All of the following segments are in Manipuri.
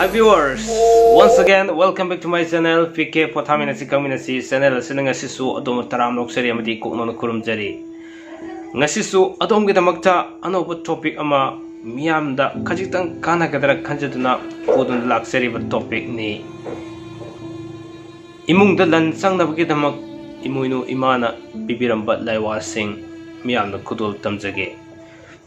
My viewers, once again, welcome back to my channel, PK POTHAMINASI KHANGMINASI channel asina ngasisu adom taram noksari amadi koknon kurumjari. Ngasisu adom gidamakta anoba topic ama miyamda khajitang kana kadara khanjaduna podun laksari ba topic ni. Imungda lan changnaba gidamak Imoinu imana bibiramba Laiwa sing miyamda khudol tamjage.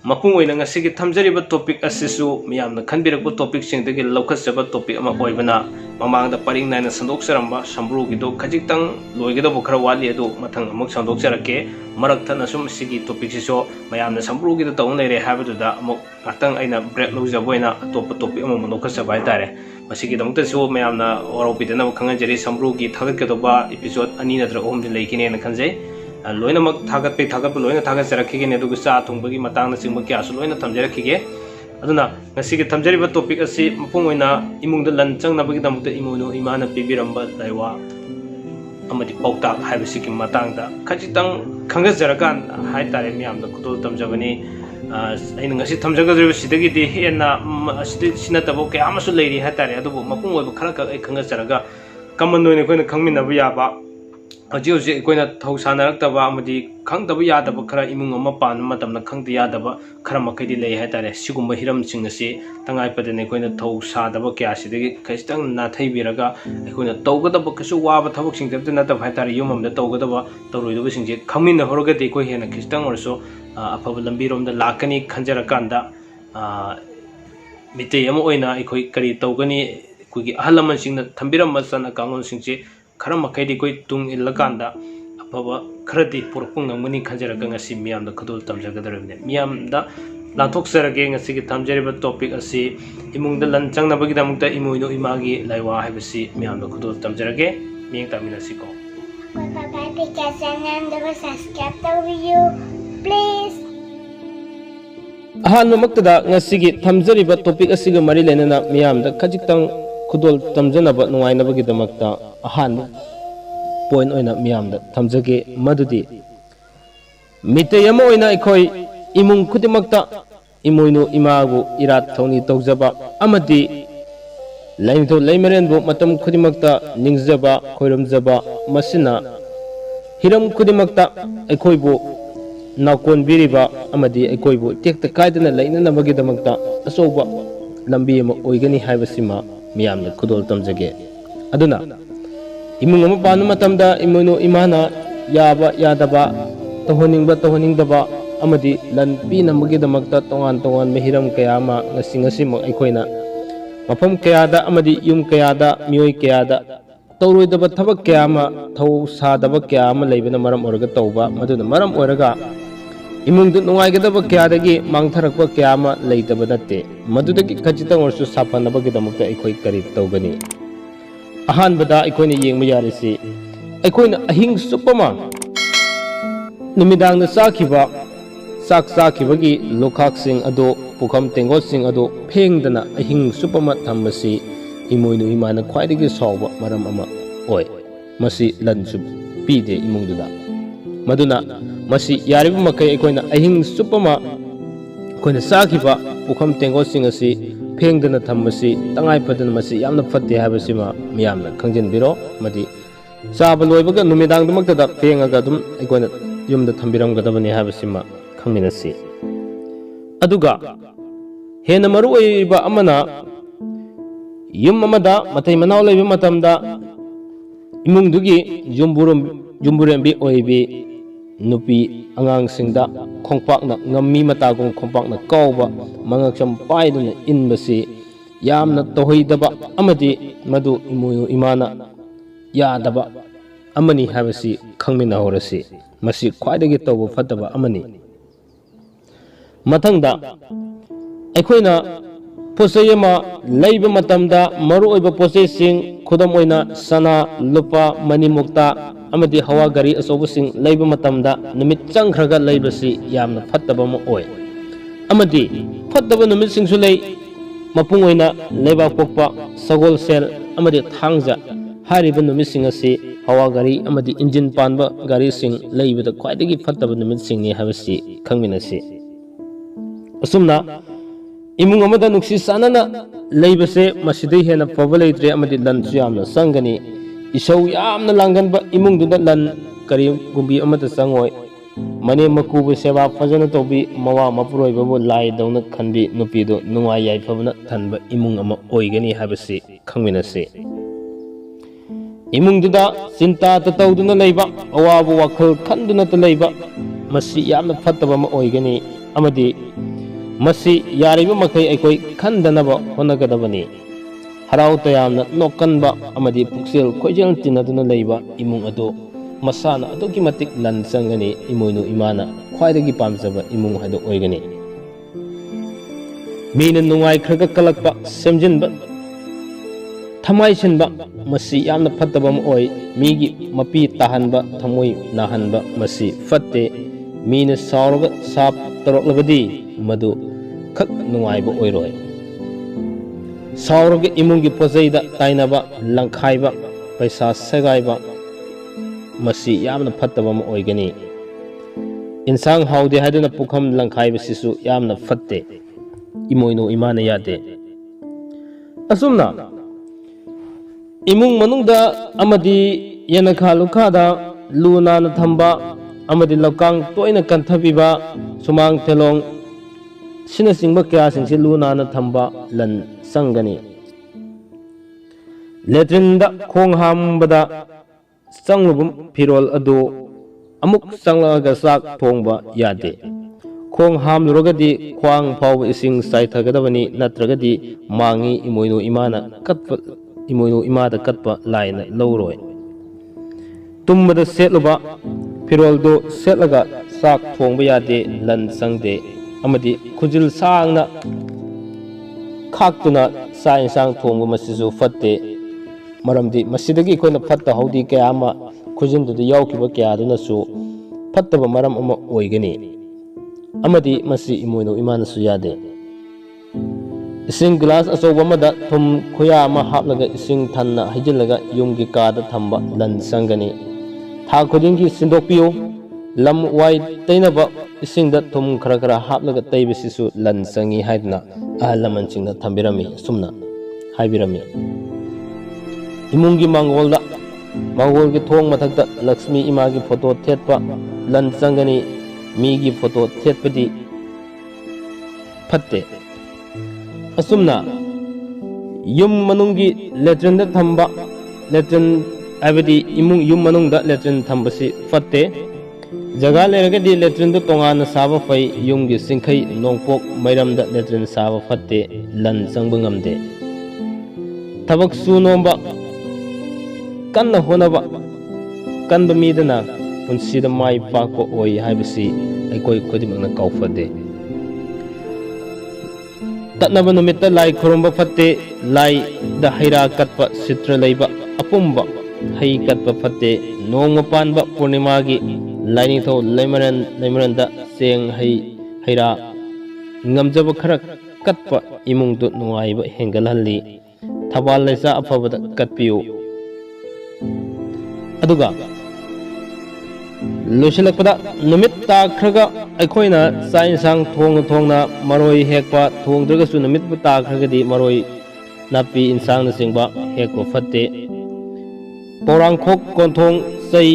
Mapung oina ngasigi thamjariba topic asisu miyamna khanbirakpa topic singdagi laukhasaba topic ama oibana mamangda paring naina sandokseramba sambru gido khajitang loigida bukhara wali adu mathang amuk sandokserake marak thana sum sigi topic siso mayamna sambru gido taung leire habaduda amuk atang aina break lojaboina topa topic ama monokhasaba haitare masigi damukta so mayamna oropidana khanganjari sambru gi thagakedoba episode ani nadra om leikine na khanjai loina mak thagat pe thagat loina thagat sarakhi ne du sa thungbagi matang na singba kya su loina thamjarakhi ge aduna ngasi ge thamjari ba topic asi mapung oina imungda lan changnabagi damukta Imoinu imana pibiramba Laiwa amadi Paotak haibasi ki matang da khajitang khangajarakan haitare miyamda khudol tamjabani aina ngasi thamjagadriba sidagi de hena asidi sinatabo kya amasu leiri haitare adubu mapung oiba khara ka khangajaraga kaman noine koina khangminabu yaba Aji koina thau sanarakta amadi khangdaba yadaba khara imung ama pan matamna khangdi yadaba khara makai lei haitare sigumba hiram singasi tangai padane koina thau sadaba kya sidagi khastang na thaibiraga koina tawgadaba kasu waba thabak singdabta na tab haitare yumamda tawgadaba tawroidaba singje khangmina horoga de koi hena khastang orso afaba lambiromda lakani khanjarakanda mitei ama oina ikoi kari tawgani kuigi ahalaman singna thambiram masana kangon singje khara makai di koi tung illakanda apaba kharadi purpung ngamani khanjaraga ngasi miyamda khudul tamjagadarabne miyamda lanthokserage ngasi gi thamjariba topic asi imungda lan changnabagi damukta Imoinu Imagi Laiwa haibasi miyamda khudul tamjarage miyeng taminasi ko subscribe to please ahan mamaktada ngasi gi thamjariba topic asi ga mari lenana miyamda khajitang khudol tamjanaba nuwainabagi damakta ahan point oina miyamda thamjage madudi mitay ama oina ikoi imung khudimakta Imoinu imagu irat thoni tawjaba amadi laimtho laimarenbu matam khudimakta ningjaba khoiramjaba masina hiram khudimakta aikoibu nakon biriba amadi aikoibu tekta kaidana lainanabagi damakta asoba lambi ama oigani haibasima miyamda khudol tamjage aduna imung ama panu matamda Imoinu imana yaba yadaba tohoningba tohoningdaba amadi lan pinamagi damakta tongan tongan mehiram kaya ama ngasi mak aikoina mafam kayada amadi yum kayada mioi kayada tawroidaba thabak kaya ama thau sadaba kaya ama leibana maram oraga tawba maduna maram oraga imungdu nungaigadaba kayadagi mangtharakpa kaya ama leitaba natte madudagi khajitang orsu sapanabagi damakta aikoi kari tawgani ahanbada aikoina yengma yarisi aikoina ahing supama numidangna sakhiba sak sakibagi lokhak sing ado pukham tenggot sing ado phengdana ahing supama thammasi Imoinu imana khwaidagi sawba maram ama oi masi lansu pide imungduda maduna masi yariba makai aikoina ahing supama koina sakhiba pukham tenggot sing asi phengdana thammasi tangai padana masi yamna fatte habasima miyamna khangjinbiro madi saba loibaga numidang dumakta da phengaga dum aikoina yumda thambiramgadabani habasima khangminasi aduga hena maru oiba amana yum amada matai manaw leiba matamda imungdugi jumburembi oibi nupi angang singda khongpakna ngammi matagong khongpakna kauba mangaksam paiduna inbasi yamna tohoidaba amadi madu Imoinu imana yadaba amani habasi khangmina horasi masi khwaidagi tawba fataba amani mathangda aikoina posei ama leiba matamda maru oiba posei sing khudam oina sana lupa manimukta amadi hawa gari asoba sing leiba matamda numit changkhraga leibasi yamna fattaba ma oi amadi fattaba numit singsu lei mapung oina leiba pokpa sagol sel amadi thangja hariba numit sing asi hawa gari amadi engine panba gari sing leibada khwaidagi fattaba numit singni habasi khangminasi asumna imung amada nuksi sanana leibase masida hena faba leitre amadi lan su yamna sangani isau yamna langanba imungduda lan kari gumbi amada sangoi mane makubu seba fajana tobi mawa mapuroi babu lai dauna khanbi nupido nungai yai fabna thanba imung ama oigani habasi khangminase imungduda sinta ta tawduna leiba awabu wakhal khanduna ta leiba masi yamna fattaba ma oigani amadi masi yariba makai aikoi khandanaba honagadabani harau tayamna nokanba amadi puksel khoijel tinaduna leiba imung ado masana aduki matik lan sangani imoinu imana khwaidagi pamjaba imung hado oigani mina nungai khraga kalakpa semjinba thamai sinba masi yamna fattaba ma oi migi mapi tahanba thamoi nahanba masi fatte mina sauraga sap toroklabadi madu khak nungai ba oiroi sauraga imungi pojaida tainaba langkhaiba paisa sagaiba masi yamna fattaba ma oigani insang haude haduna pukham langkhaiba sisu yamna fatte imoinu imana yade asumna imung manungda amadi yanakha lukhada luna na thamba amadi lokang toina kanthabiba sumang telong sina singba kya singsi luna na thamba lan sangani letrinda khong hambada sanglubum pirol adu amuk sanglaga sak thongba yade khong hamlurogadi khwang phawba ising saithagadabani natragadi mangi imoinu imana katpa imoinu imada katpa laina lawroi tummada setluba piroldo setlaga sak thongba yade lan sangde amadi khujil sangna khaktuna sa insang thongba masisu fatte maramdi masidagi koina fatta haudi kaya ama khujindu yaukiba kaya adunasu fattaba maram ama oigani amadi masi imoinu imana su yade ising glass asoba mada thum khoya ama haplaga ising thanna hajilaga yumgi kada thamba lan sangani tha khudingi sindokpiyo lam wai tainaba isingda thum khara khara haplaga taibasisu lan sangi haidna ahalaman singna thambirami sumna haibirami imungi mangolda mangolgi thong mathakta lakshmi imagi photo thetpa lan sangani migi photo thetpadi phatte asumna yum manungi letrinda thamba letrin abadi imung yum manungda letrin thambasi fatte jaga leragadi letrin tongana saba fai yumgi singkhai nongpok mairamda letrin saba fatte lan sangbungamde tabak su nomba kanna honaba kanba midana punsida mai pakko oi haibasi aikoi khodimakna kaufade tatnaba numitta lai khurumba fatte lai da haira katpa sitra leiba apumba hai katpa fatte nongma panba purnimagi laini tho leimaran da seng hai haira ngamjaba khara katpa imung du nuaiba hengalhalli thabal leisa afabada katpiu aduga losilakpada numit takhraga aikhoina sai sang thongna maroi hekpa thongdragasu numit bu takhraga di maroi napi insang na singba hekko fatte porang khok konthong sai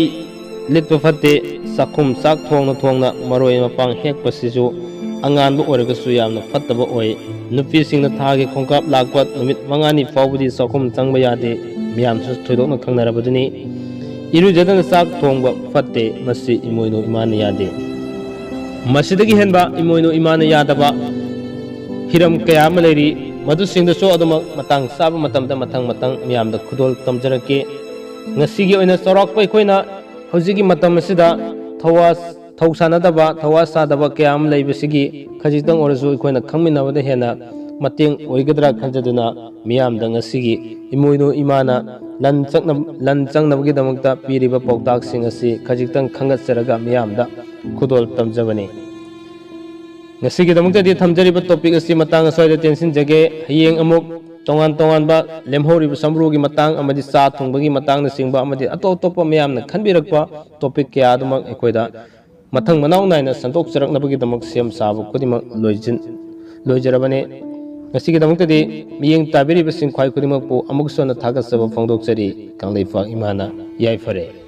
litpa fatte sakhum sak thongna maroi mapang hekpa sisu angan bu oragasu yamna fattaba oi nupi singna thage khongkap lakpa numit mangani fawbudi sakhum changba yade miyam su thoidokna khangnarabaduni iru jadana sak thongba fatte masi imoinu imana yade masidagi henba imoinu imana yadaba hiram kaya maleri madu singda so aduma matang saba matamda matang miyamda khudol tamjarake ngasigi oina sorok pai koina hojigi matam asida thausanadaba thawasadaba kayam leibasigi khajitang orasu koina khangminabada hena mateng oigadra khanjaduna miyamda ngasigi imoinu imana lan changnabagi damakta piriba pautak sing asi khajitang khangatsaraga miyamda khudol tamjabani ngasigi damakta di thamjariba topic asi matang asoida tension jage hayeng amuk tongan ba lemhori samrugi matang amadi sa thungbagi matang na singba amadi atop miyamna khanbirakpa topic kya damak ekoida mathang manaw naina santok charaknabagi damak sem sabu kodimak loijarabane ꯉꯁꯤꯒꯤꯗꯃꯛꯇꯗꯤ ꯃꯤꯠꯌꯦꯡ ꯇꯥꯕꯤꯔꯤꯕꯁꯤꯡ ꯈ꯭ꯋꯥꯏ ꯈꯨꯗꯤꯡꯃꯛꯄꯨ ꯑꯃꯨꯛ ꯍꯟꯅ ꯊꯥꯒꯠꯆꯕ ꯐꯣꯡꯗꯣꯛꯆꯔꯤ ꯀꯪꯂꯩꯄꯥꯛ ꯏꯃꯥꯅ ꯌꯥꯏꯐꯔꯦ